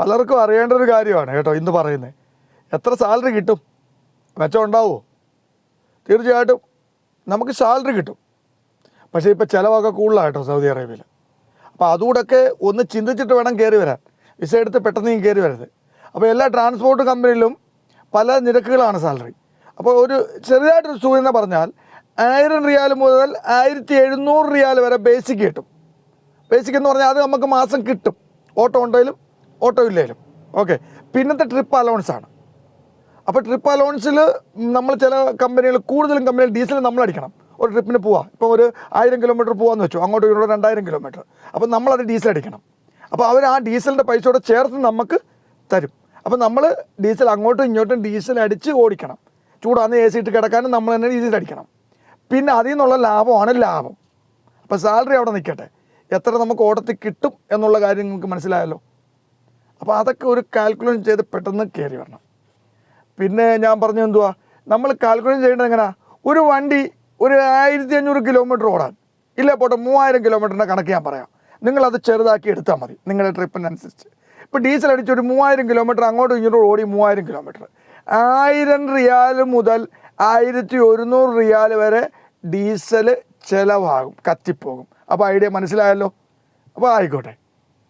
പലർക്കും അറിയേണ്ട ഒരു കാര്യമാണ് കേട്ടോ ഇന്ന് പറയുന്നത്. എത്ര സാലറി കിട്ടും? മെച്ചം ഉണ്ടാവുമോ? തീർച്ചയായിട്ടും നമുക്ക് സാലറി കിട്ടും, പക്ഷേ ഇപ്പോൾ ചിലവൊക്കെ കൂടുതലാണ് കേട്ടോ സൗദി അറേബ്യയിൽ. അപ്പോൾ അതുകൂടെയൊക്കെ ഒന്ന് ചിന്തിച്ചിട്ട് വേണം കയറി വരാൻ. വിസ എടുത്ത് പെട്ടെന്ന് കയറി വരരുത്. അപ്പോൾ എല്ലാ ട്രാൻസ്പോർട്ട് കമ്പനിയിലും പല നിരക്കുകളാണ് സാലറി. അപ്പോൾ ഒരു ചെറുതായിട്ടൊരു സൂചന പറഞ്ഞാൽ 1000 റിയാൽ മുതൽ 1700 റിയാൽ വരെ ബേസിക് കിട്ടും. ബേസിക് എന്ന് പറഞ്ഞാൽ അത് നമുക്ക് മാസം കിട്ടും, ഓട്ടോ ഉണ്ടെങ്കിലും ഓട്ടോ ഇല്ലെങ്കിലും. ഓക്കെ, പിന്നത്തെ ട്രിപ്പ് അലവൻസ് ആണ്. അപ്പോൾ ട്രിപ്പ് അലവൻസിൽ നമ്മൾ ചില കമ്പനികൾ, കൂടുതലും കമ്പനികൾ ഡീസൽ നമ്മൾ അടിക്കണം. ഒരു ട്രിപ്പിന് പോവാം, ഇപ്പോൾ ഒരു 1000 കിലോമീറ്റർ പോകാമെന്ന് വെച്ചു, അങ്ങോട്ട് ഇങ്ങോട്ട് 2000 കിലോമീറ്റർ. അപ്പോൾ നമ്മളത് ഡീസൽ അടിക്കണം. അപ്പോൾ അവർ ആ ഡീസലിൻ്റെ പൈസയോടെ ചേർത്ത് നമുക്ക് തരും. അപ്പോൾ നമ്മൾ ഡീസൽ അങ്ങോട്ടും ഇങ്ങോട്ടും ഡീസൽ അടിച്ച് ഓടിക്കണം. ചൂടാന്ന് AC ഇട്ട് കിടക്കാനും നമ്മൾ തന്നെ ഡീസൽ അടിക്കണം. പിന്നെ അതിൽ നിന്നുള്ള ലാഭമാണ് ലാഭം. അപ്പോൾ സാലറി അവിടെ നിൽക്കട്ടെ, എത്ര നമുക്ക് ഓടത്തിൽ കിട്ടും എന്നുള്ള കാര്യം നിങ്ങൾക്ക് മനസ്സിലായല്ലോ. അപ്പോൾ അതൊക്കെ ഒരു കാൽക്കുലേഷൻ ചെയ്ത് പെട്ടെന്ന് കയറി വരണം. പിന്നെ ഞാൻ പറഞ്ഞു എന്തുവാ, നമ്മൾ കാൽക്കുലേഷൻ ചെയ്യേണ്ടത് എങ്ങനെയാണ്? ഒരു വണ്ടി ഒരു 1500 കിലോമീറ്റർ ഓടാൻ, ഇല്ല പോട്ടെ 3000 കിലോമീറ്ററിൻ്റെ കണക്ക് ഞാൻ പറയാം, നിങ്ങളത് ചെറുതാക്കി എടുത്താൽ മതി നിങ്ങളുടെ ട്രിപ്പിനനുസരിച്ച്. ഇപ്പോൾ ഡീസൽ അടിച്ച് ഒരു 3000 കിലോമീറ്റർ അങ്ങോട്ടും ഇങ്ങോട്ടും ഓടി, 3000 കിലോമീറ്റർ 1000 റിയാൽ മുതൽ 1100 റിയാൽ വരെ ഡീസൽ ചിലവാകും, കത്തിപ്പോകും. അപ്പോൾ ഐഡിയ മനസ്സിലായല്ലോ. അപ്പോൾ ആയിക്കോട്ടെ.